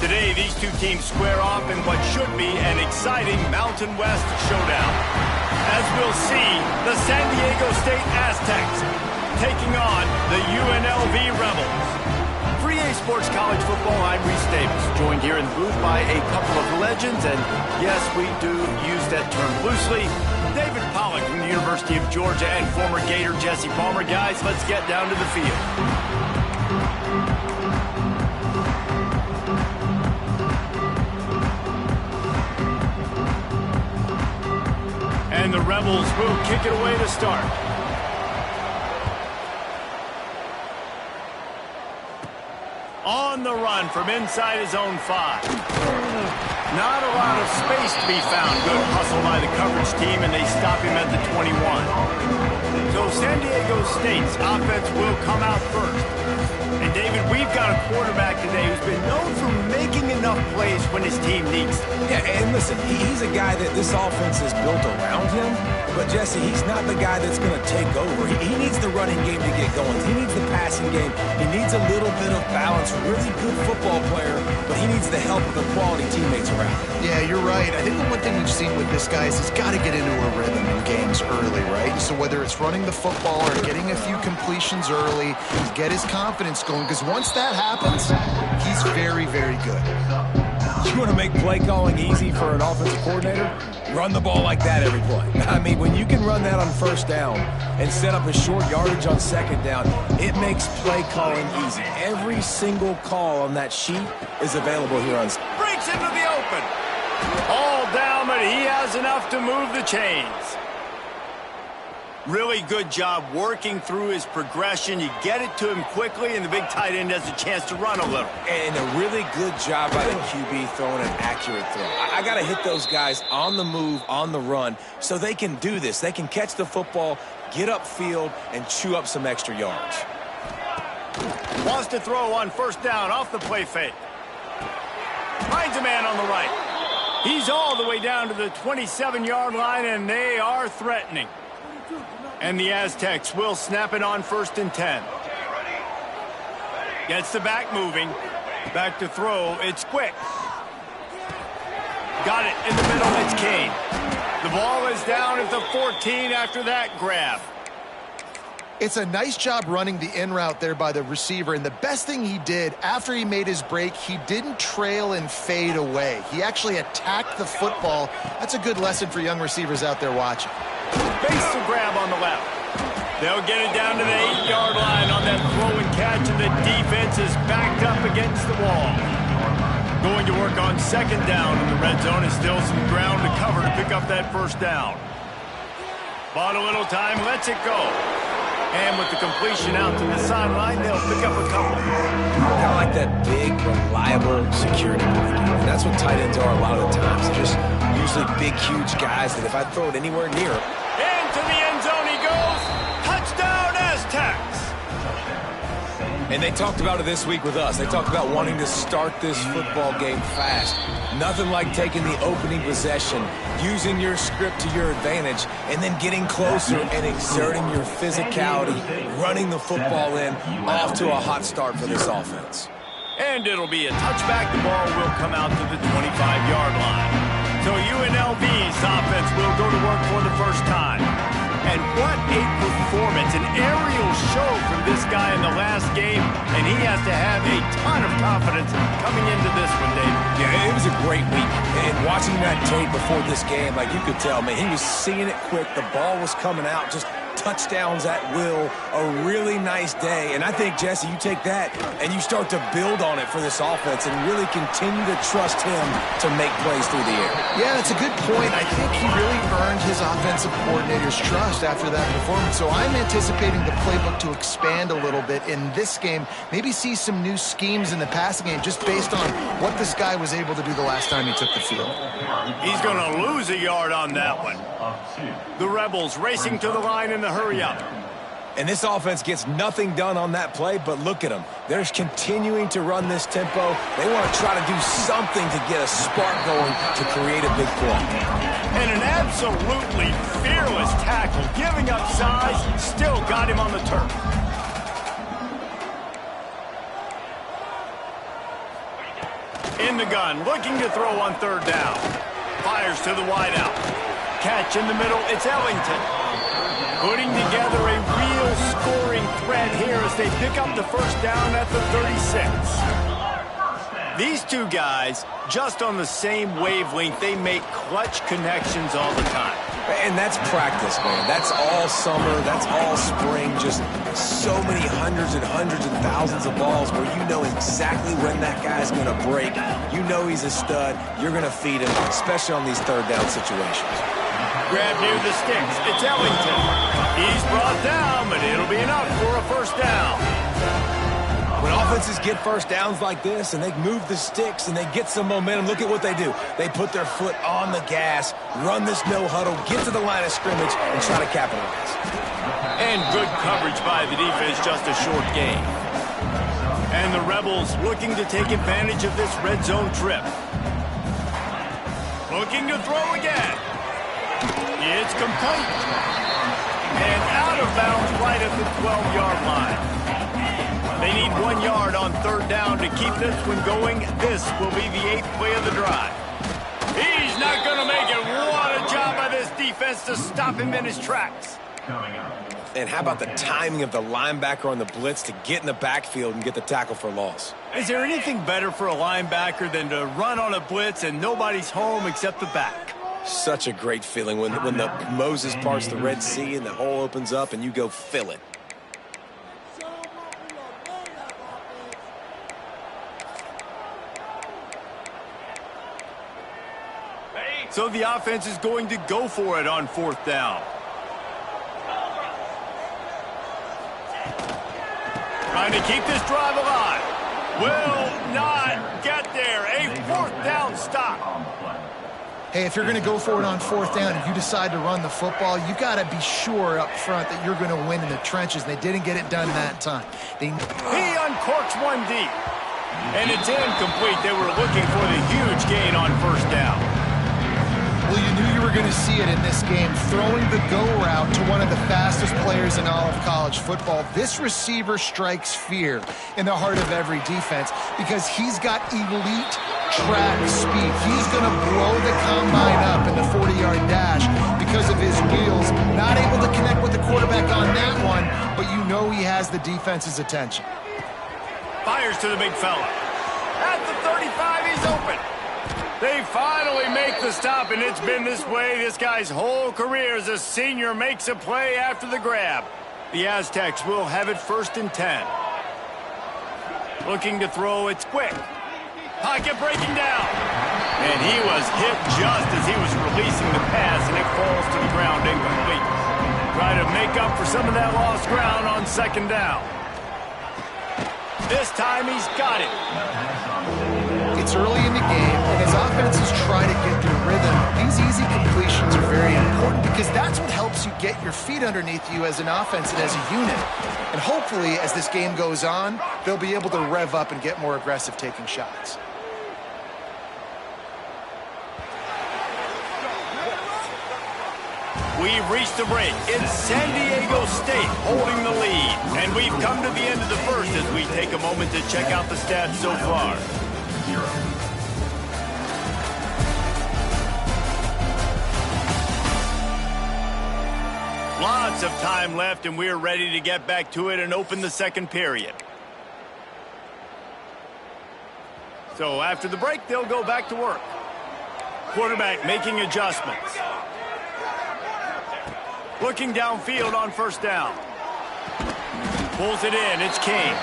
Today, these two teams square off in what should be an exciting Mountain West showdown. As we'll see, the San Diego State Aztecs taking on the UNLV Rebels. For EA Sports College Football, I'm Reese Davis, joined here in the booth by a couple of legends, and yes, we do use that term loosely. David Pollack from the University of Georgia and former Gator Jesse Palmer. Guys, let's get down to the field. And the Rebels will kick it away to start. On the run from inside his own 5. Not a lot of space to be found. Good hustle by the coverage team, and they stop him at the 21. So San Diego State's offense will come out first. And David, we've got a quarterback today who's been known for making enough plays when his team needs them. Yeah, and listen, he's a guy that this offense is built around him. But, Jesse, he's not the guy that's going to take over. He needs the running game to get going. He needs the passing game. He needs a little bit of balance. Really good football player, but he needs the help of the quality teammates around him. Yeah, you're right. I think the one thing we've seen with this guy is he's got to get into a rhythm in games early, right? So whether it's running the football or getting a few completions early, get his confidence going, because once that happens, he's very, very good. You want to make play calling easy for an offensive coordinator? Run the ball like that every play. I mean, when you can run that on first down and set up a short yardage on second down, it makes play calling easy. Every single call on that sheet is available here on. Breaks into the open. All down, but he has enough to move the chains. Really good job working through his progression. You get it to him quickly, and the big tight end has a chance to run a little. And a really good job by the QB throwing an accurate throw. I got to hit those guys on the move, on the run, so they can do this. They can catch the football, get upfield, and chew up some extra yards. Wants to throw on first down off the play fake. Finds a man on the right. He's all the way down to the 27-yard line, and they are threatening. And the Aztecs will snap it on 1st and 10. Gets the back moving. Back to throw. It's quick. Got it in the middle. It's Kane. The ball is down at the 14 after that grab. It's a nice job running the in route there by the receiver, and the best thing he did after he made his break, he didn't trail and fade away. He actually attacked the football. That's a good lesson for young receivers out there watching. Base to grab on the left. They'll get it down to the 8-yard line on that throw and catch, and the defense is backed up against the wall. Going to work on second down in the red zone, and still some ground to cover to pick up that first down. Bought a little time, lets it go. And with the completion out to the sideline, they'll pick up a couple. I like that big, reliable security blanket. And that's what tight ends are a lot of the times. They're just usually big, huge guys that if I throw it anywhere near them. Into the end zone he goes. Touchdown, Aztecs. And they talked about it this week with us. They talked about wanting to start this football game fast. Nothing like taking the opening possession, using your script to your advantage, and then getting closer and exerting your physicality, running the football in, off to a hot start for this offense. And it'll be a touchback. The ball will come out to the 25-yard line. So UNLV's offense will go to work for the first time. And what a performance, an aerial show from this guy in the last game, and he has to have a ton of confidence coming into this one, Dave. Yeah, it was a great week. And watching that tape before this game, like you could tell, man, he was seeing it quick. The ball was coming out, just touchdowns at will, a really nice day. And I think, Jesse, you take that and you start to build on it for this offense and really continue to trust him to make plays through the air. Yeah, that's a good point. I think he really earned his offensive coordinator's trust after that performance. So I'm anticipating the playbook to expand a little bit in this game, maybe see some new schemes in the passing game just based on what this guy was able to do the last time he took the field. He's going to lose a yard on that one. The Rebels racing to the line in the hurry-up. And this offense gets nothing done on that play, but look at them. They're continuing to run this tempo. They want to try to do something to get a spark going to create a big play. And an absolutely fearless tackle, giving up size, still got him on the turf. In the gun, looking to throw on third down. Fires to the wideout. Catch in the middle, it's Ellington. Putting together a real scoring threat here as they pick up the first down at the 36. These two guys, just on the same wavelength, they make clutch connections all the time. And that's practice, man. That's all summer. That's all spring. Just so many hundreds and thousands of balls where you know exactly when that guy's going to break. You know he's a stud. You're going to feed him, especially on these third down situations. Grab near the sticks. It's Ellington. He's brought down, but it'll be enough for a first down. When offenses get first downs like this and they move the sticks and they get some momentum, look at what they do. They put their foot on the gas, run this no huddle, get to the line of scrimmage, and try to capitalize. And good coverage by the defense, just a short gain. And the Rebels looking to take advantage of this red zone trip. Looking to throw again. It's complete. And out of bounds right at the 12-yard line. They need 1 yard on third down to keep this one going. This will be the 8th play of the drive. He's not going to make it. What a job by this defense to stop him in his tracks. And how about the timing of the linebacker on the blitz to get in the backfield and get the tackle for loss? Is there anything better for a linebacker than to run on a blitz and nobody's home except the back? Such a great feeling when the Moses parts the Red Sea and the hole opens up and you go fill it. So the offense is going to go for it on fourth down. Trying to keep this drive alive. Will not get there. A fourth down stop. Hey, if you're going to go for it on fourth down and you decide to run the football, you got to be sure up front that you're going to win in the trenches. They didn't get it done that time. He uncorks one deep. And it's incomplete. They were looking for the huge gain on first down. Well, you knew you were going to see it in this game, throwing the go route to one of the fastest players in all of college football. This receiver strikes fear in the heart of every defense because he's got elite track speed. He's going to blow the combine up in the 40-yard dash because of his wheels. Not able to connect with the quarterback on that one, but you know he has the defense's attention. Fires to the big fella. At the 35, he's open. They finally make the stop, and it's been this way this guy's whole career as a senior makes a play after the grab. The Aztecs will have it 1st and 10. Looking to throw, it's quick. Pocket breaking down. And he was hit just as he was releasing the pass, and it falls to the ground incomplete. Try to make up for some of that lost ground on second down. This time he's got it. It's early in the game, and as offenses try to get their rhythm, these easy completions are very important because that's what helps you get your feet underneath you as an offense and as a unit. And hopefully, as this game goes on, they'll be able to rev up and get more aggressive taking shots. We've reached the break. It's San Diego State holding the lead. And we've come to the end of the first as we take a moment to check out the stats so far. Lots of time left, and we're ready to get back to it and open the second period. So after the break, they'll go back to work. Quarterback making adjustments. Looking downfield on first down. Pulls it in. It's King.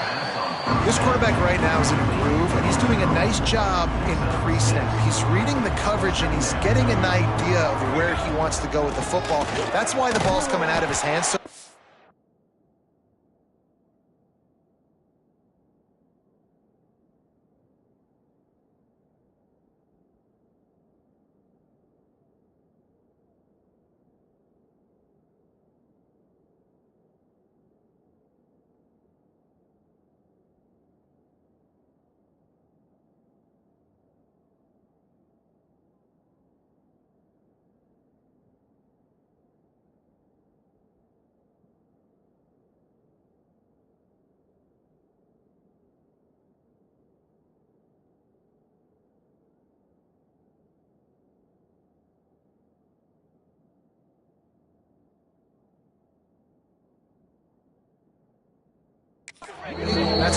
This quarterback right now is in a groove, and he's doing a nice job in pre-snap. He's reading the coverage, and he's getting an idea of where he wants to go with the football. That's why the ball's coming out of his hands.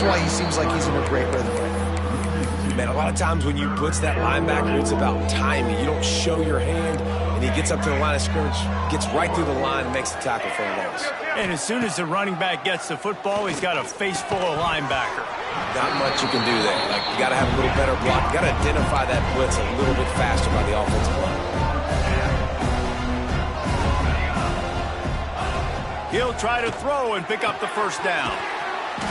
that's why he seems like he's in a great rhythm right now. Man, a lot of times when you blitz that linebacker, it's about timing. You don't show your hand, and he gets up to the line of scrimmage, gets right through the line, and makes the tackle for a loss. And as soon as the running back gets the football, he's got a face full of linebacker. Not much you can do there. Like, you got to have a little better block. You got to identify that blitz a little bit faster by the offensive line. He'll try to throw and pick up the first down.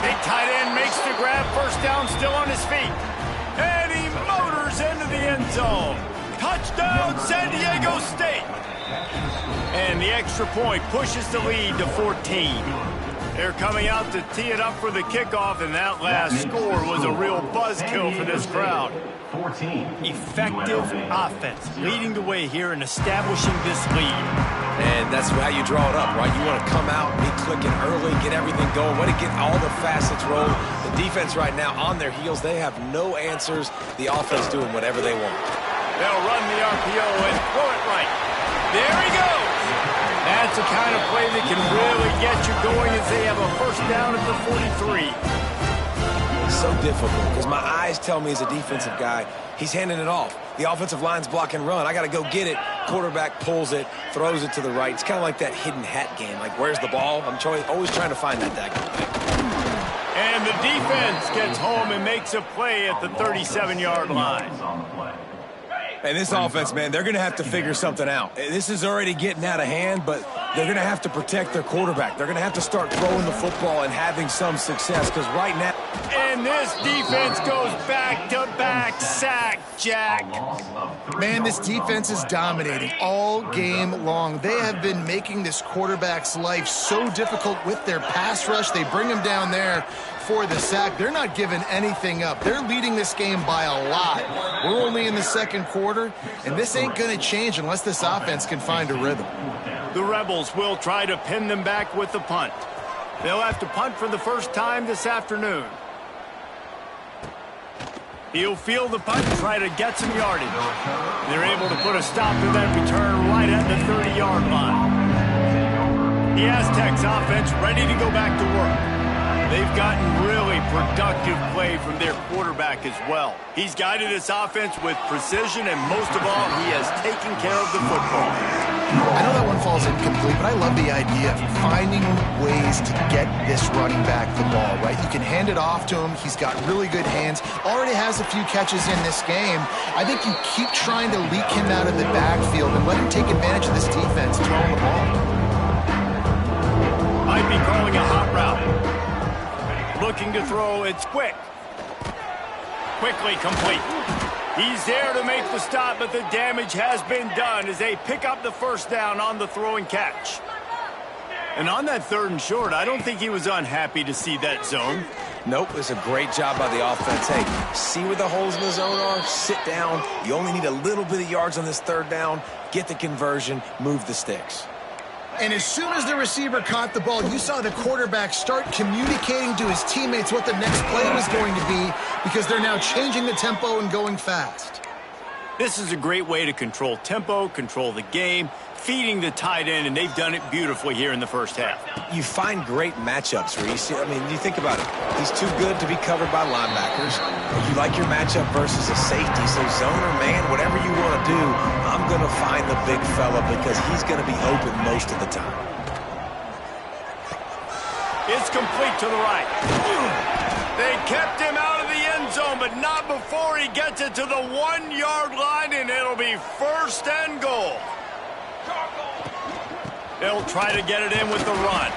Big tight end makes the grab. First down, still on his feet. And he motors into the end zone. Touchdown, San Diego State. And the extra point pushes the lead to 14. They're coming out to tee it up for the kickoff, and that last score was a real buzzkill for this crowd. Effective offense leading the way here and establishing this lead. And that's how you draw it up, right? You want to come out, be clicking early, get everything going, want to get all the facets rolling. The defense right now on their heels, they have no answers. The offense doing whatever they want. They'll run the RPO and throw it right. There he goes. That's the kind of play that can really get you going as they have a first down at the 43. So difficult because my eyes tell me as a defensive guy, he's handing it off. The offensive line's block and run. I got to go get it. Quarterback pulls it, throws it to the right. It's kind of like that hidden hat game. Like, where's the ball? I'm always trying to find that thing. And the defense gets home and makes a play at the 37-yard line. And this offense, man, they're going to have to figure something out. This is already getting out of hand, but they're going to have to protect their quarterback. They're going to have to start throwing the football and having some success because right now... And this defense goes back-to-back sack, Jack. Man, this defense is dominating all game long. They have been making this quarterback's life so difficult with their pass rush. They bring him down there for the sack. They're not giving anything up. They're leading this game by a lot. We're only in the second quarter, and this ain't going to change unless this offense can find a rhythm. The Rebels will try to pin them back with the punt. They'll have to punt for the first time this afternoon. He'll field the punt and try to get some yardage. They're able to put a stop to that return right at the 30-yard line. The Aztecs offense ready to go back to work. They've gotten really productive play from their quarterback as well. He's guided this offense with precision, and most of all, he has taken care of the football. I know that one falls incomplete, but I love the idea of finding ways to get this running back the ball, right? You can hand it off to him. He's got really good hands. Already has a few catches in this game. I think you keep trying to leak him out of the backfield and let him take advantage of this defense throwing the ball. Might be calling a hot route. Looking to throw, it's quick. Quickly complete. He's there to make the stop, but the damage has been done as they pick up the first down on the throw and catch. And on that 3rd and short, I don't think he was unhappy to see that zone. Nope, it's a great job by the offense. Hey, see where the holes in the zone are, sit down. You only need a little bit of yards on this 3rd down. Get the conversion, move the sticks. And as soon as the receiver caught the ball, you saw the quarterback start communicating to his teammates what the next play was going to be because they're now changing the tempo and going fast. This is a great way to control tempo, control the game, feeding the tight end, and they've done it beautifully here in the first half. You find great matchups where you see, I mean, you think about it. He's too good to be covered by linebackers. You like your matchup versus a safety. So zone or man, whatever you want to do, I'm going to find the big fella because he's going to be open most of the time. It's complete to the right. They kept him out of the end zone, but not before he gets it to the 1-yard line, and it'll be 1st and goal. They'll try to get it in with the run.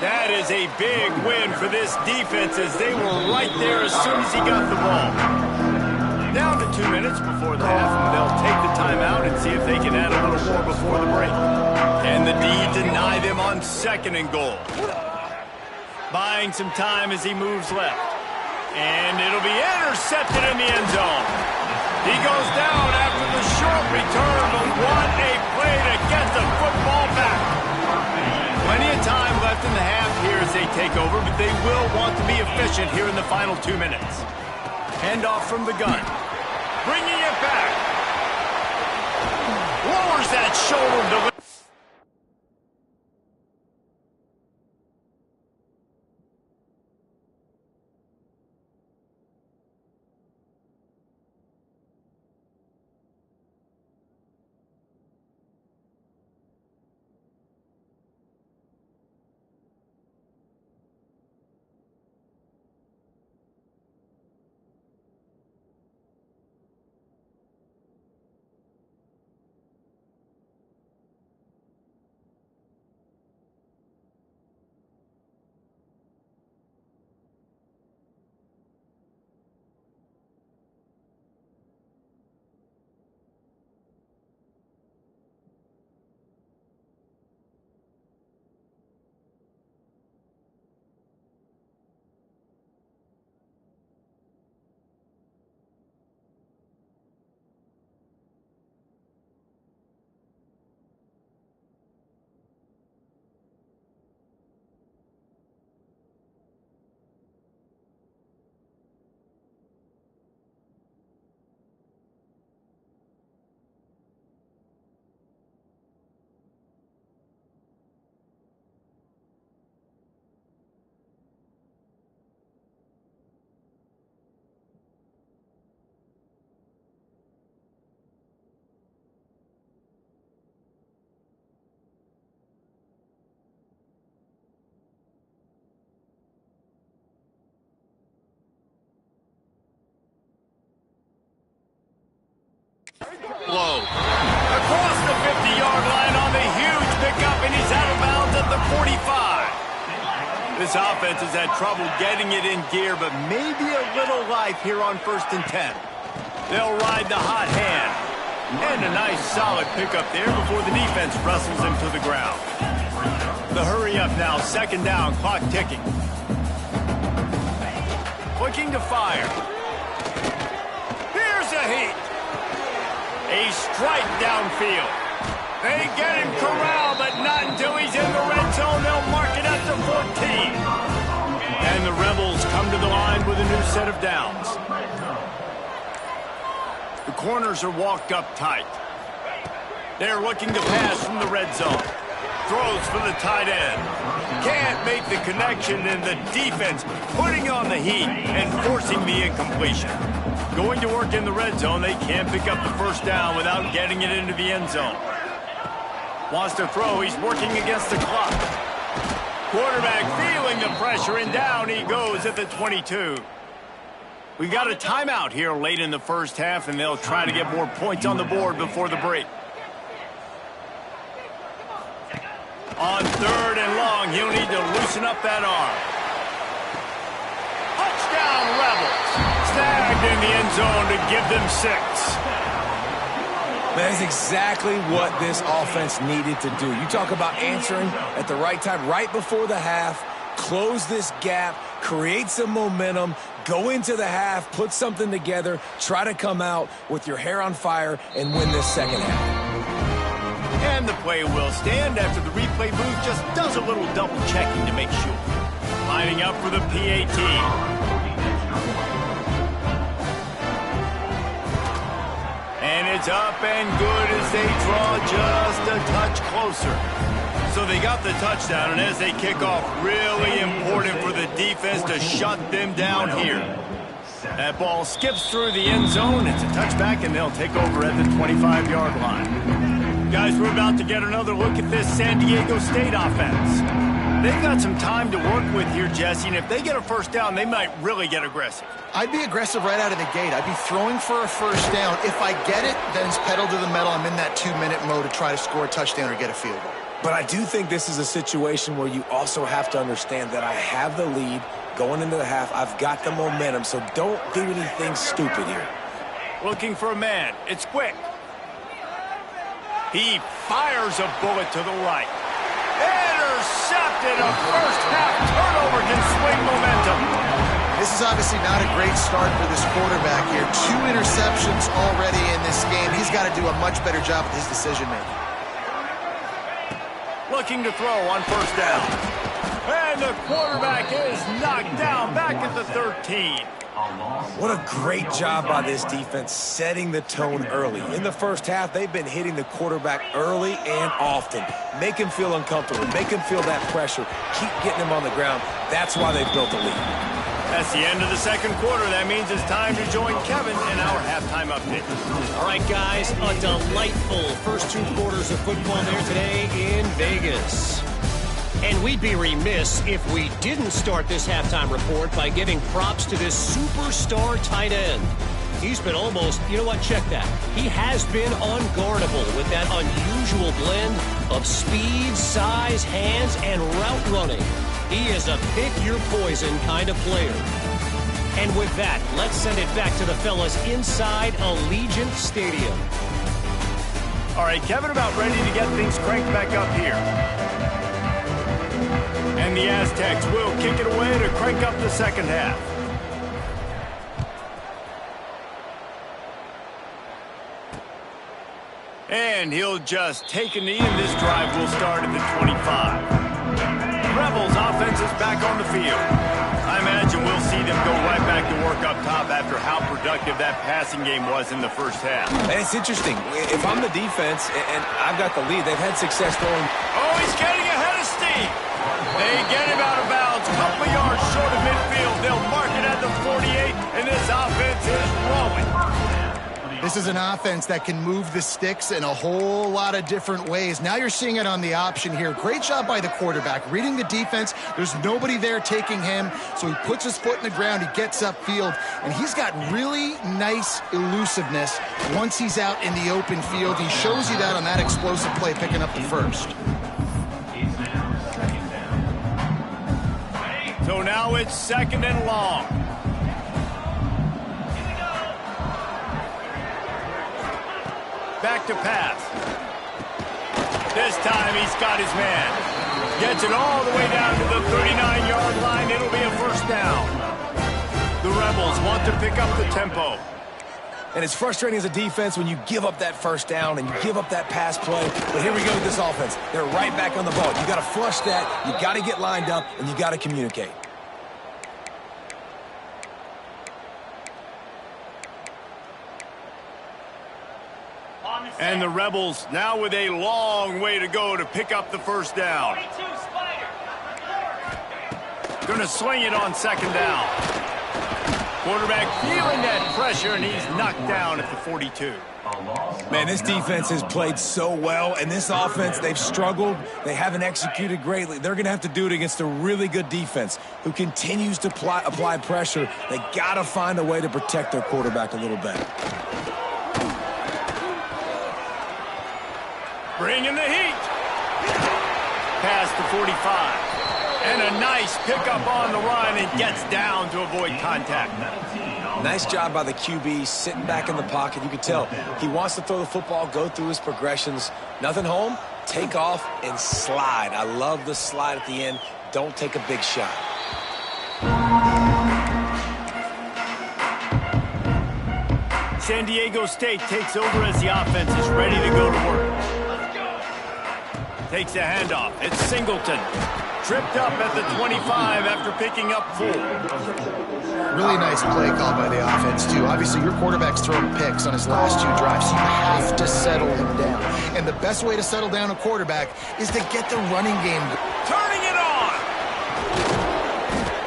That is a big win for this defense as they were right there as soon as he got the ball. Down to 2 minutes before the half, and they'll take the timeout and see if they can add a little more before the break. And the D deny them on 2nd and goal. Buying some time as he moves left. And it'll be intercepted in the end zone. He goes down after the short return, but what a play to get the football back. Plenty of time left in the half here as they take over, but they will want to be efficient here in the final 2 minutes. Handoff from the gun. Bringing it back. Lowers that shoulder to Low. Across the 50-yard line on the huge pickup, and he's out of bounds at the 45. This offense has had trouble getting it in gear, but maybe a little life here on 1st and 10. They'll ride the hot hand. And a nice solid pickup there before the defense wrestles him to the ground. The hurry up now, 2nd down, clock ticking. Looking to fire. Here's a heat. A strike downfield. They get him corralled, but not until he's in the red zone. They'll mark it up to 14. And the Rebels come to the line with a new set of downs. The corners are walked up tight. They're looking to pass from the red zone. Throws for the tight end. Can't make the connection, and the defense putting on the heat and forcing the incompletion. Going to work in the red zone, they can't pick up the 1st down without getting it into the end zone. Wants to throw, he's working against the clock. Quarterback feeling the pressure, and down he goes at the 22. We got a timeout here late in the 1st half, and they'll try to get more points on the board before the break. On 3rd and long, he'll need to loosen up that arm. Touchdown, Rebels. Snagged in the end zone to give them 6. That is exactly what this offense needed to do. You talk about answering at the right time, right before the half, close this gap, create some momentum, go into the half, put something together, try to come out with your hair on fire and win this 2nd half. And the play will stand after the replay booth just does a little double checking to make sure. Lining up for the PAT. And it's up and good as they draw just a touch closer. So they got the touchdown, and as they kick off, really important for the defense to shut them down here. That ball skips through the end zone. It's a touchback, and they'll take over at the 25-yard line. Guys, we're about to get another look at this San Diego State offense. They've got some time to work with here, Jesse, and if they get a 1st down, they might really get aggressive. I'd be aggressive right out of the gate. I'd be throwing for a 1st down. If I get it, then it's pedal to the metal. I'm in that 2-minute mode to try to score a touchdown or get a field goal. But I do think this is a situation where you also have to understand that I have the lead going into the half. I've got the momentum, so don't do anything stupid here. Looking for a man. It's quick. He fires a bullet to the right. Intercepted. A 1st half turnover can swing momentum. This is obviously not a great start for this quarterback here. 2 interceptions already in this game. He's got to do a much better job with his decision-making. Looking to throw on 1st down. And the quarterback is knocked down back at the 13. What a great job by this defense setting the tone early. In the 1st half, they've been hitting the quarterback early and often. Make him feel uncomfortable. Make him feel that pressure. Keep getting him on the ground. That's why they've built a lead. That's the end of the 2nd quarter. That means it's time to join Kevin in our halftime update. All right, guys, a delightful first 2 quarters of football there today in Vegas. And we'd be remiss if we didn't start this halftime report by giving props to this superstar tight end. He's been almost, you know what, check that. He has been unguardable with that unusual blend of speed, size, hands, and route running. He is a pick-your-poison kind of player. And with that, let's send it back to the fellas inside Allegiant Stadium. All right, Kevin, about ready to get things cranked back up here. And the Aztecs will kick it away to crank up the 2nd half. And he'll just take a knee, and this drive will start at the 25. Rebels offense is back on the field. I imagine we'll see them go right back to work up top after how productive that passing game was in the 1st half. And it's interesting. If I'm the defense and I've got the lead, they've had success throwing. Oh, he's getting ahead of steam. They get him out of bounds, a couple of yards short of midfield. They'll mark it at the 48, and this offense is rolling. This is an offense that can move the sticks in a whole lot of different ways. Now you're seeing it on the option here. Great job by the quarterback. Reading the defense, there's nobody there taking him, so he puts his foot in the ground, he gets upfield, and he's got really nice elusiveness once he's out in the open field. He shows you that on that explosive play, picking up the first. So now it's 2nd and long. Back to pass. This time he's got his man. Gets it all the way down to the 39-yard line. It'll be a first down. The Rebels want to pick up the tempo. And it's frustrating as a defense when you give up that first down and you give up that pass play. But here we go with this offense. They're right back on the ball. You got to flush that. You got to get lined up, and you got to communicate. And the Rebels now with a long way to go to pick up the first down. Going to swing it on 2nd down. Quarterback feeling that pressure, and he's knocked down at the 42. Man, this defense has played so well, and this offense, they've struggled. They haven't executed greatly. They're going to have to do it against a really good defense who continues to apply pressure. They got to find a way to protect their quarterback a little better. Bringing the heat. Past the 45. And a nice pickup on the run and gets down to avoid contact. Nice job by the QB, sitting back in the pocket. You can tell he wants to throw the football, go through his progressions. Nothing home, take off and slide. I love the slide at the end. Don't take a big shot. San Diego State takes over as the offense is ready to go to work. Takes a handoff. It's Singleton. Tripped up at the 25 after picking up 4. Really nice play call by the offense, too. Obviously, your quarterback's thrown picks on his last 2 drives. You have to settle him down. And the best way to settle down a quarterback is to get the running game. Turning it on!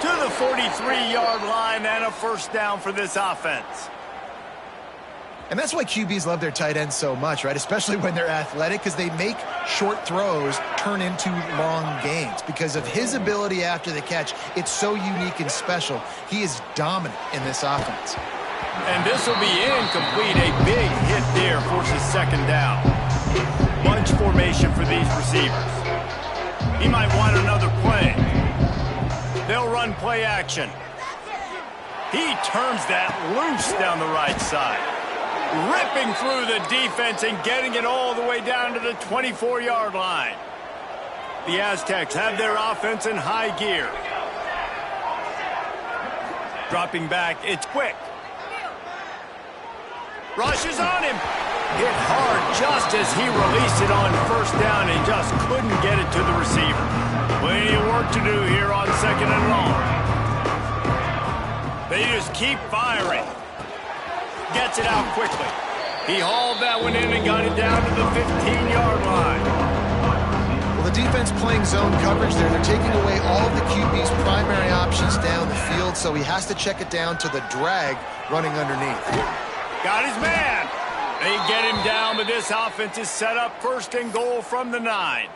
To the 43-yard line and a first down for this offense. And that's why QBs love their tight ends so much, right? Especially when they're athletic, because they make short throws turn into long gains. Because of his ability after the catch, it's so unique and special. He is dominant in this offense. And this will be incomplete. A big hit there forces 2nd down. Bunch formation for these receivers. He might want another play. They'll run play action. He turns that loose down the right side. Ripping through the defense and getting it all the way down to the 24-yard line. The Aztecs have their offense in high gear. Dropping back, it's quick. Rushes on him. Hit hard just as he released it on first down and just couldn't get it to the receiver. Plenty of work to do here on 2nd and long. They just keep firing. Gets it out quickly. He hauled that one in and got it down to the 15-yard line. Well, the defense playing zone coverage there. They're taking away all of the QB's primary options down the field, so he has to check it down to the drag running underneath. Got his man. They get him down, but this offense is set up 1st and goal from the 9.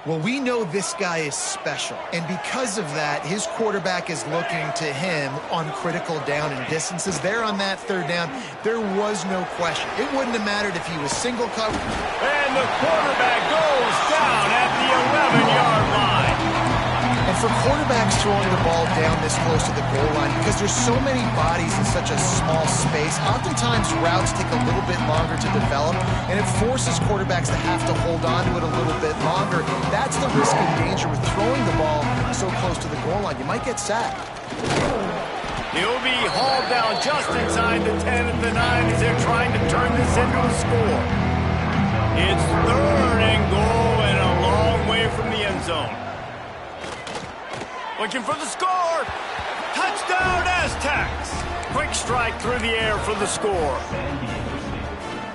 Well, we know this guy is special, and because of that, his quarterback is looking to him on critical down and distances. There on that 3rd down, there was no question. It wouldn't have mattered if he was single covered. And the quarterback goes down at the 11-yard line. And for quarterbacks throwing the ball down this close to the goal line, because there's so many bodies in such a small space, oftentimes routes take a little bit longer to develop, and it forces quarterbacks to have to hold on to it a little bit longer. That's the risk and danger with throwing the ball so close to the goal line. You might get sacked. He'll be hauled down just inside the 10 at the 9 as they're trying to turn this into a score. It's 3rd and goal and a long way from the end zone. Looking for the score. Touchdown, Aztecs. Quick strike through the air for the score.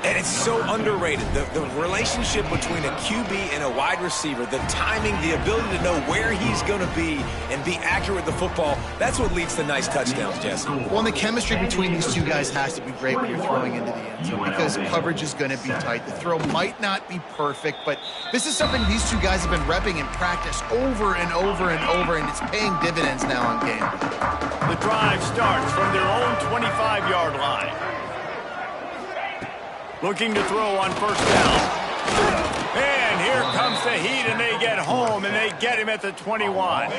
And it's so underrated. The relationship between a QB and a wide receiver, the timing, the ability to know where he's going to be and be accurate with the football, that's what leads to nice touchdowns, Jesse. Well, and the chemistry between these two guys has to be great when you're throwing into the end zone because coverage is going to be tight. The throw might not be perfect, but this is something these two guys have been repping in practice over and over and over, and it's paying dividends now on game. The drive starts from their own 25-yard line. Looking to throw on first down. And here comes the heat, and they get home, and they get him at the 21.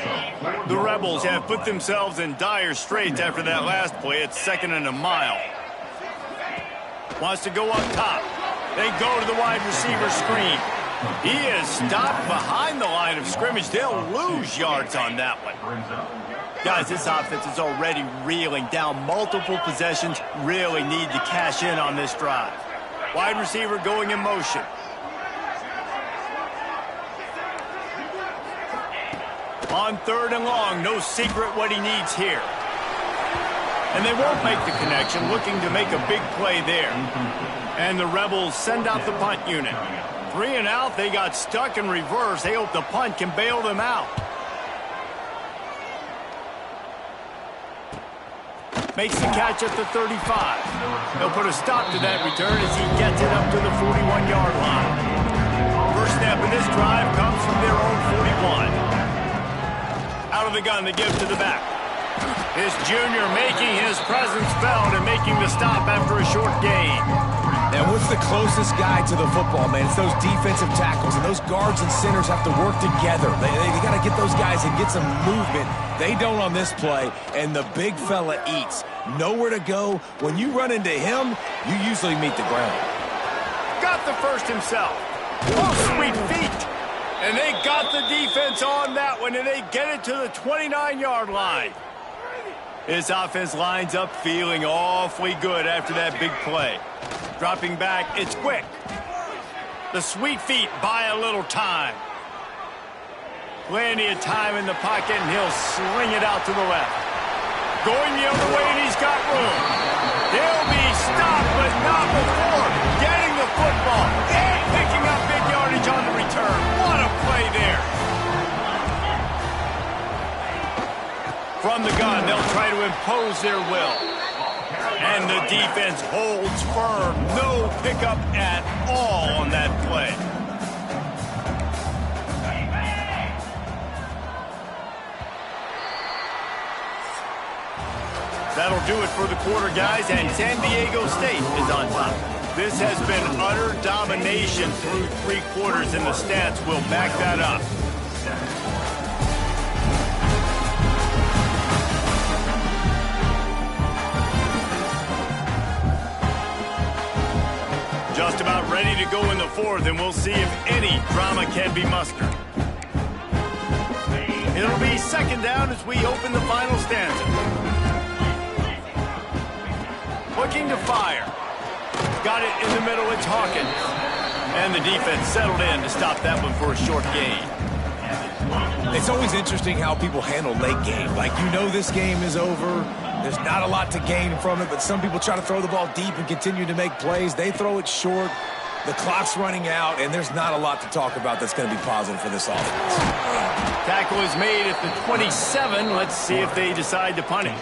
The Rebels have put themselves in dire straits after that last play. It's 2nd and a mile. Wants to go up top. They go to the wide receiver screen. He is stopped behind the line of scrimmage. They'll lose yards on that one. Guys, this offense is already reeling down multiple possessions. Really need to cash in on this drive. Wide receiver going in motion. On 3rd and long, no secret what he needs here. And they won't make the connection, looking to make a big play there. And the Rebels send out the punt unit. 3 and out, they got stuck in reverse. They hope the punt can bail them out. Makes the catch at the 35. He'll put a stop to that return as he gets it up to the 41-yard line. First snap in this drive comes from their own 41. Out of the gun, they give to the back. This junior making his presence felt and making the stop after a short gain. And what's the closest guy to the football, man? It's those defensive tackles, and those guards and centers have to work together. They got to get those guys and get some movement. They don't on this play, and the big fella eats. Nowhere to go. When you run into him, you usually meet the ground. Got the first himself. Oh, sweet feet. And they got the defense on that one, and they get it to the 29-yard line. His offense lines up feeling awfully good after that big play. Dropping back, it's quick. The sweet feet buy a little time. Plenty of time in the pocket, and he'll sling it out to the left. Going the other way, and he's got room. He'll be stopped, but not before getting the football and picking up big yardage on the return. What a play there. From the gun, they'll try to impose their will. And the defense holds firm. No pickup at all on that play. That'll do it for the quarter, guys, and San Diego State is on top. This has been utter domination through 3 quarters, and the stats will back that up. Just about ready to go in the 4th, and we'll see if any drama can be mustered. It'll be 2nd down as we open the final stanza. Looking to fire. Got it in the middle, it's Hawkins. And the defense settled in to stop that one for a short gain. It's always interesting how people handle late game. Like, you know this game is over. There's not a lot to gain from it, but some people try to throw the ball deep and continue to make plays. They throw it short. The clock's running out, and there's not a lot to talk about that's going to be positive for this offense. Tackle is made at the 27. Let's see if they decide to punt it.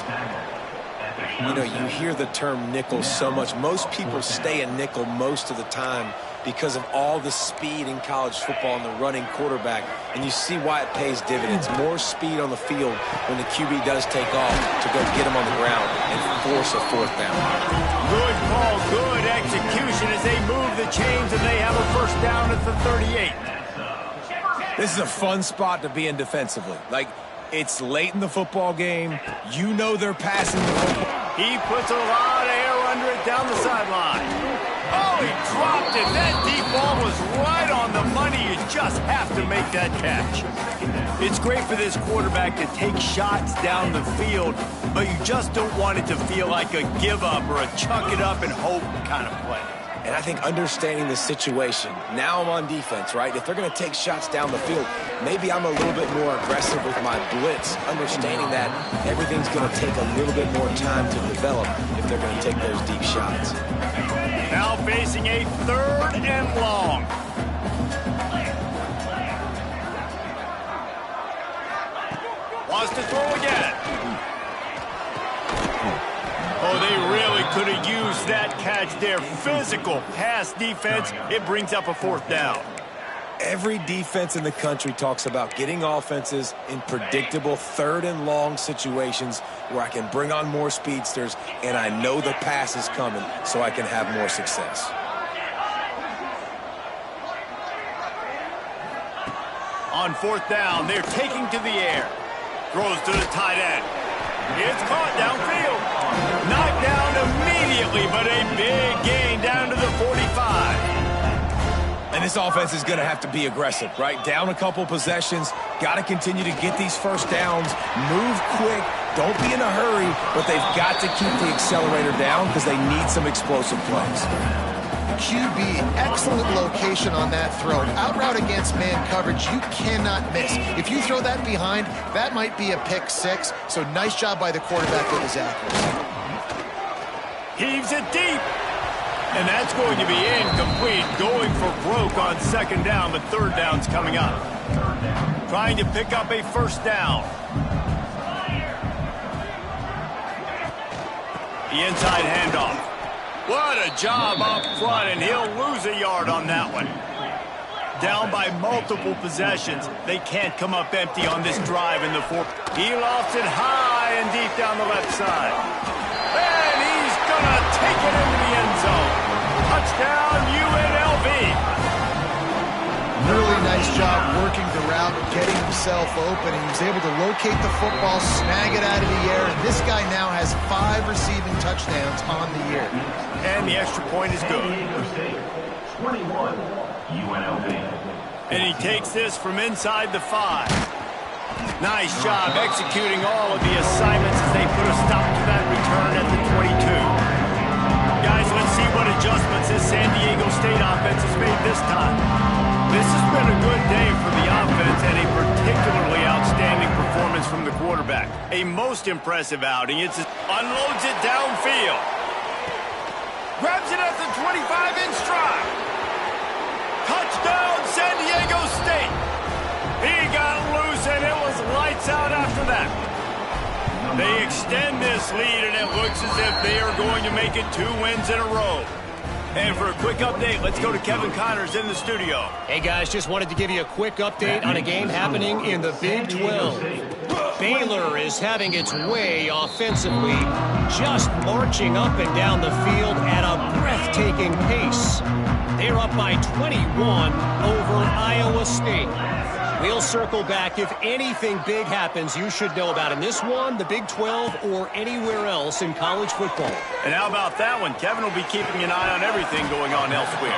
You know, you hear the term nickel so much. Most people stay a nickel most of the time because of all the speed in college football and the running quarterback. And you see why it pays dividends. More speed on the field when the QB does take off to go get him on the ground and force a 4th down. Good call, good execution as they move the chains, and they have a first down at the 38. This is a fun spot to be in defensively. Like, it's late in the football game. You know they're passing the football. He puts a lot of air under it down the sideline. Oh, he dropped it. That deep ball was right on the money. You just have to make that catch. It's great for this quarterback to take shots down the field, but you just don't want it to feel like a give up or a chuck it up and hope kind of play. And I think understanding the situation, now I'm on defense, right? If they're going to take shots down the field, maybe I'm a little bit more aggressive with my blitz, understanding that everything's going to take a little bit more time to develop if they're going to take those deep shots. Now facing a 3rd and long. Wants to throw again. Oh, they really could have used that catch there. Physical pass defense. It brings up a 4th down. Every defense in the country talks about getting offenses in predictable 3rd and long situations where I can bring on more speedsters and I know the pass is coming so I can have more success. On 4th down, they're taking to the air. Throws to the tight end. It's caught downfield. Knocked down immediately, but a big gain down to the 45. And this offense is going to have to be aggressive, right? Down a couple possessions, got to continue to get these first downs, move quick, don't be in a hurry, but they've got to keep the accelerator down because they need some explosive plays. QB, excellent location on that throw. Out route against man coverage, you cannot miss. If you throw that behind, that might be a pick 6. So nice job by the quarterback with his accuracy. Heaves it deep. And that's going to be incomplete. Going for broke on 2nd down, but 3rd down's coming up. Trying to pick up a 1st down. The inside handoff. What a job up front, and he'll lose a yard on that one. Down by multiple possessions. They can't come up empty on this drive in the 4th. He lofts it high and deep down the left side. And he's going to take it into the end zone. Touchdown, UNLV. Really nice job working the route, getting himself open. He was able to locate the football, snag it out of the air, and this guy now has 5 receiving touchdowns on the year. And the extra point is good. 21, UNLV. And he takes this from inside the 5. Nice job executing all of the assignments as they put a stop to that return at the 22. Guys, let's see what adjustments this San Diego State offense has made this time. This has been a good day for the offense and a particularly outstanding performance from the quarterback. A most impressive outing. It unloads it downfield. Grabs it at the 25 in stride. Touchdown, San Diego State. He got loose and it was lights out after that. They extend this lead and it looks as if they are going to make it 2 wins in a row. And for a quick update, let's go to Kevin Connors in the studio. Hey, guys, just wanted to give you a quick update on a game happening in the Big 12. Baylor is having its way offensively, just marching up and down the field at a breathtaking pace. They're up by 21 over Iowa State. We'll circle back. If anything big happens, you should know about in this one, the Big 12, or anywhere else in college football. And how about that one? Kevin will be keeping an eye on everything going on elsewhere.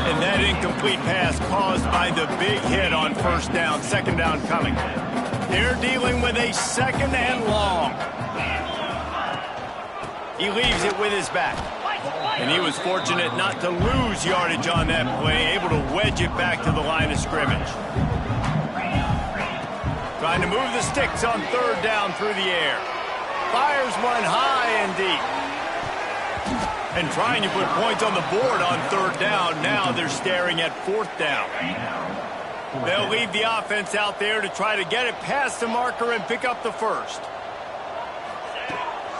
And that incomplete pass caused by the big hit on 1st down, 2nd down coming. They're dealing with a 2nd and long. He leaves it with his back. And he was fortunate not to lose yardage on that play, able to wedge it back to the line of scrimmage. Trying to move the sticks on 3rd down through the air. Fires one high and deep. And trying to put points on the board on 3rd down. Now they're staring at 4th down. They'll leave the offense out there to try to get it past the marker and pick up the 1st.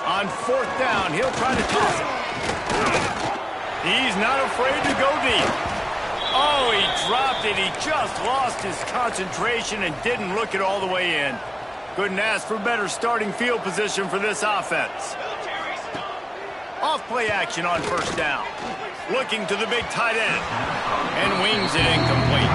On 4th down, he'll try to toss it. He's not afraid to go deep. Oh, he dropped it. He just lost his concentration and didn't look it all the way in. Couldn't ask for better starting field position for this offense. Off-play action on 1st down. Looking to the big tight end. And wings it incomplete.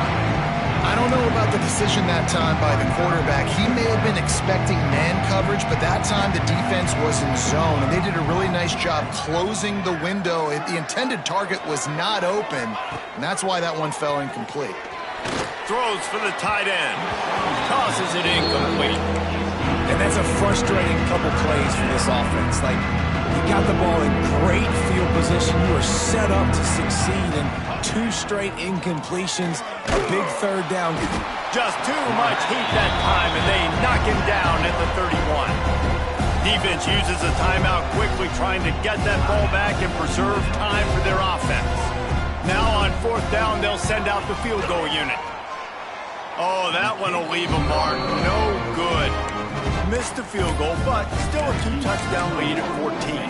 I don't know about the decision that time by the quarterback. He may have been expecting man coverage, but that time the defense was in zone, and they did a really nice job closing the window. The intended target was not open, and that's why that one fell incomplete. Throws for the tight end. Tosses it incomplete. And that's a frustrating couple plays for this offense. Like, You got the ball in great field position. You are set up to succeed, and 2 straight incompletions, a big 3rd down. Just too much heat that time, and they knock him down at the 31. Defense uses a timeout quickly, trying to get that ball back and preserve time for their offense. Now on 4th down, they'll send out the field goal unit. Oh, that one will leave a mark. No good. Missed the field goal, but still a 2-touchdown lead at 14.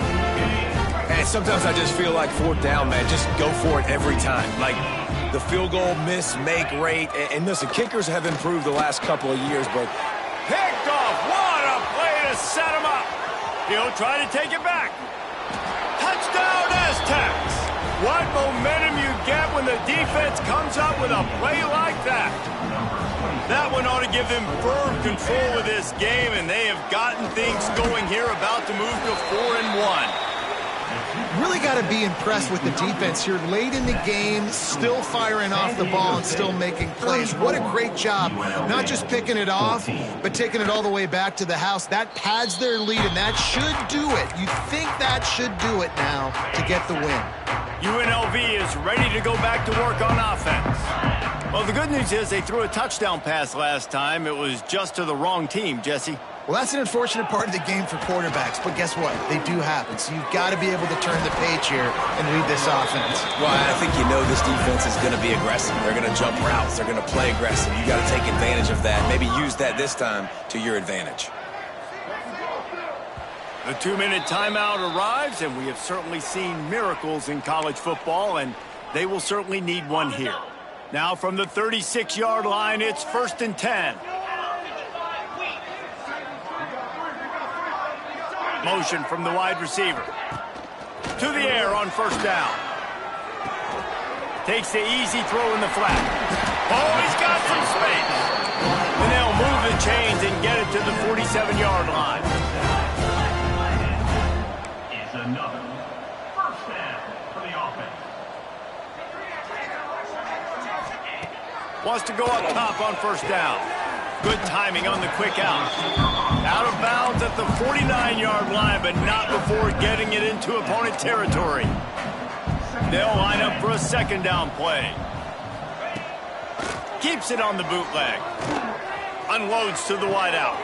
And sometimes I just feel like 4th down, man, just go for it every time. Like the field goal miss-make rate. And listen, kickers have improved the last couple of years, but picked off. What a play to set him up. He'll try to take it back. Touchdown, Aztecs. What momentum you get when the defense comes up with a play like that. That one ought to give them firm control of this game, and they have gotten things going here, about to move to 4-1. Really got to be impressed with the defense here. Late in the game, still firing off the ball and still making plays. What a great job. Not just picking it off, but taking it all the way back to the house. That pads their lead, and that should do it. You think that should do it now to get the win. UNLV is ready to go back to work on offense. Well, the good news is they threw a touchdown pass last time. It was just to the wrong team, Jesse. Well, that's an unfortunate part of the game for quarterbacks, but guess what? They do happen, so you've got to be able to turn the page here and read this offense. Well, I think you know this defense is going to be aggressive. They're going to jump routes. They're going to play aggressive. You got to take advantage of that. Maybe use that this time to your advantage. The 2-minute timeout arrives, and we have certainly seen miracles in college football, and they will certainly need one here. Now from the 36-yard line, it's 1st and 10. Motion from the wide receiver. To the air on 1st down. Takes the easy throw in the flat. Oh, he's got some space. And they'll move the chains and get it to the 47-yard line. It's another 1st down for the offense. Wants to go up top on 1st down. Good timing on the quick out. Out of bounds at the 49-yard line, but not before getting it into opponent territory. They'll line up for a 2nd down play. Keeps it on the bootleg. Unloads to the wideout.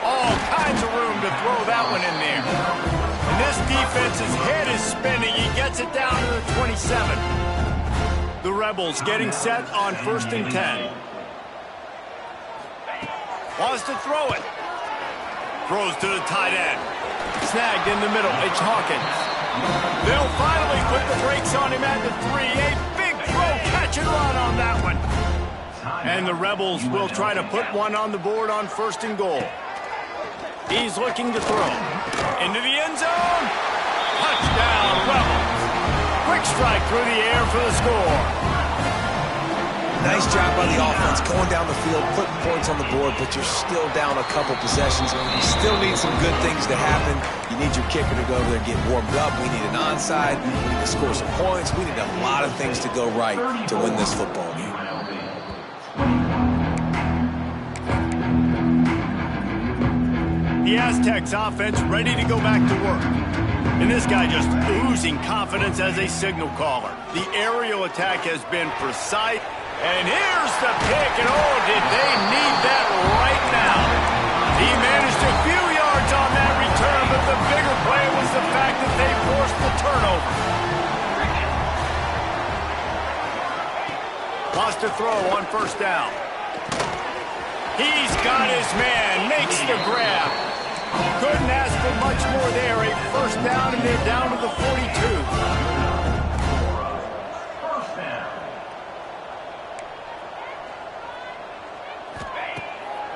All kinds of room to throw that one in there. And this defense's head is spinning. He gets it down to the 27. The Rebels getting set on 1st and 10. Wants to throw it. Throws to the tight end. Snagged in the middle. It's Hawkins. They'll finally put the brakes on him at the 3. A big throw, catch and run on that one. And the Rebels will try to put one on the board on 1st and goal. He's looking to throw. Into the end zone. Touchdown, Rebels. Quick strike through the air for the score. Nice job by the offense going down the field, putting points on the board, but you're still down a couple possessions. You still need some good things to happen. You need your kicker to go over there and get warmed up. We need an onside. We need to score some points. We need a lot of things to go right to win this football game. The Aztecs offense ready to go back to work. And this guy just oozing confidence as a signal caller. The aerial attack has been precise. And here's the pick, and oh, did they need that right now. He managed a few yards on that return, but the bigger play was the fact that they forced the turnover. Wants to throw on 1st down. He's got his man, makes the grab. Couldn't ask for much more there. A 1st down, and they're down to the 42.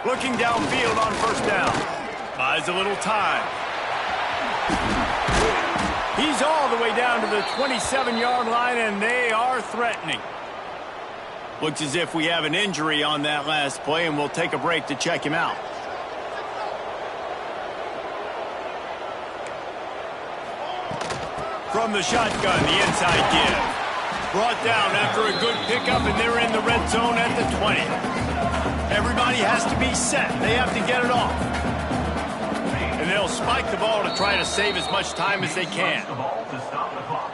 Looking downfield on 1st down. Buys a little time. He's all the way down to the 27-yard line, and they are threatening. Looks as if we have an injury on that last play, and we'll take a break to check him out. From the shotgun, the inside give. Brought down after a good pickup, and they're in the red zone at the 20. Everybody has to be set. They have to get it off. And they'll spike the ball to try to save as much time as they can.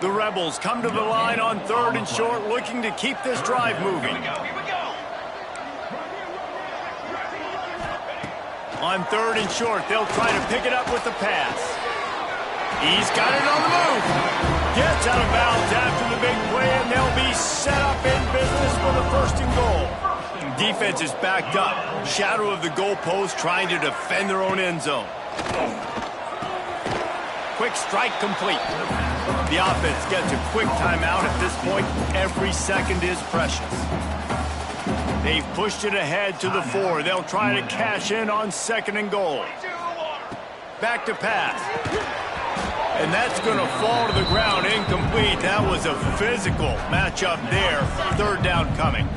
The Rebels come to the line on 3rd and short, looking to keep this drive moving. On 3rd and short, they'll try to pick it up with the pass. He's got it on the move. Gets out of bounds after the big play, and they'll be set up in business for the 1st and goal. Defense is backed up. Shadow of the goalpost, trying to defend their own end zone. Quick strike complete. The offense gets a quick timeout at this point. Every second is precious. They've pushed it ahead to the 4. They'll try to cash in on 2nd and goal. Back to pass. And that's going to fall to the ground incomplete. That was a physical matchup there. 3rd down coming.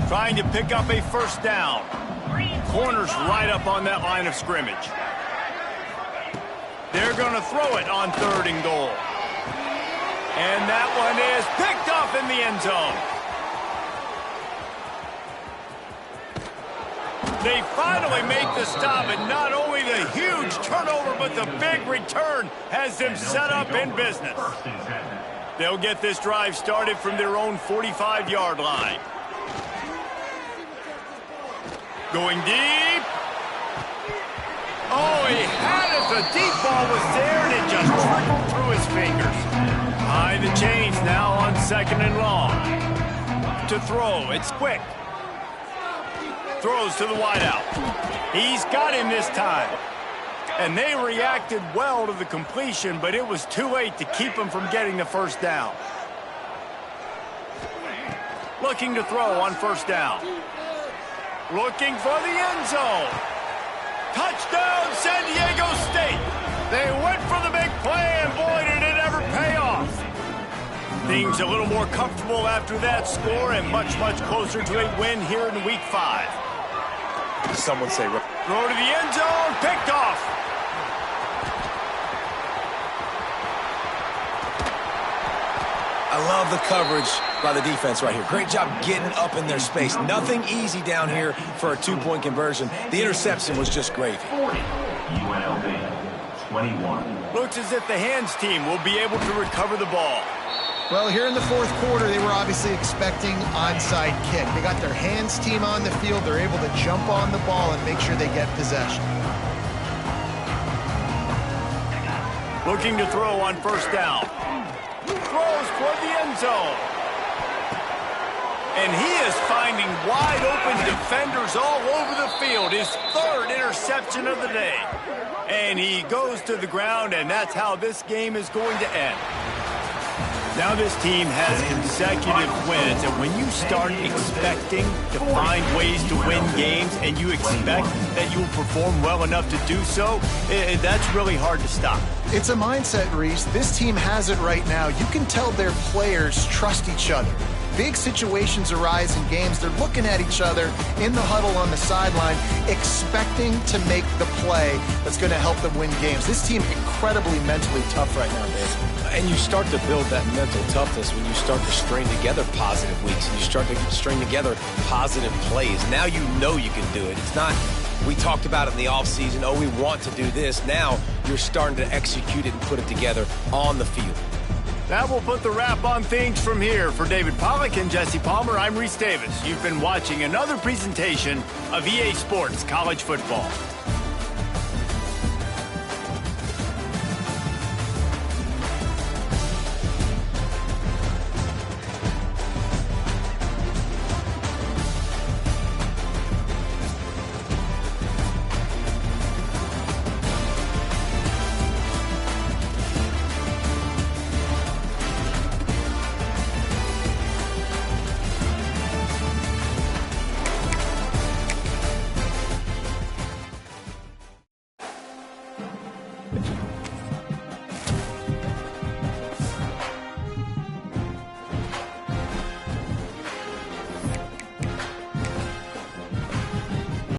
Trying to pick up a 1st down. Corners right up on that line of scrimmage. They're going to throw it on 3rd and goal. And that one is picked off in the end zone. They finally make the stop, and not only the huge turnover, but the big return has them set up in business. They'll get this drive started from their own 45-yard line. Going deep. Oh, he had it. The deep ball was there, and it just trickled through his fingers. Behind the chains now on 2nd and long. To throw. It's quick. Throws to the wideout. He's got him this time. And they reacted well to the completion, but it was too late to keep him from getting the 1st down. Looking to throw on 1st down. Looking for the end zone. Touchdown, San Diego State. They went for the big play, and boy, did it ever pay off. Things a little more comfortable after that score, and much, much closer to a win here in Week 5. Someone say... Throw to the end zone, picked off. I love the coverage by the defense right here. Great job getting up in their space. Nothing easy down here for a 2-point conversion. The interception was just gravy. 40, UNLV, 21. Looks as if the hands team will be able to recover the ball. Well, here in the 4th quarter, they were obviously expecting onside kick. They got their hands team on the field. They're able to jump on the ball and make sure they get possession. Looking to throw on 1st down. Throws for the end zone. And he is finding wide open defenders all over the field. His 3rd interception of the day. And he goes to the ground, and that's how this game is going to end. Now this team has consecutive wins, and when you start expecting to find ways to win games and you expect that you will perform well enough to do so, that's really hard to stop. It's a mindset, Reese. This team has it right now. You can tell their players trust each other. Big situations arise in games. They're looking at each other in the huddle on the sideline, expecting to make the play that's going to help them win games. This team incredibly mentally tough right now, Dave. And you start to build that mental toughness when you start to string together positive weeks and you start to string together positive plays. Now you know you can do it. It's not, we talked about it in the offseason, oh, we want to do this. Now you're starting to execute it and put it together on the field. That will put the wrap on things from here. For David Pollack and Jesse Palmer, I'm Reese Davis. You've been watching another presentation of EA Sports College Football.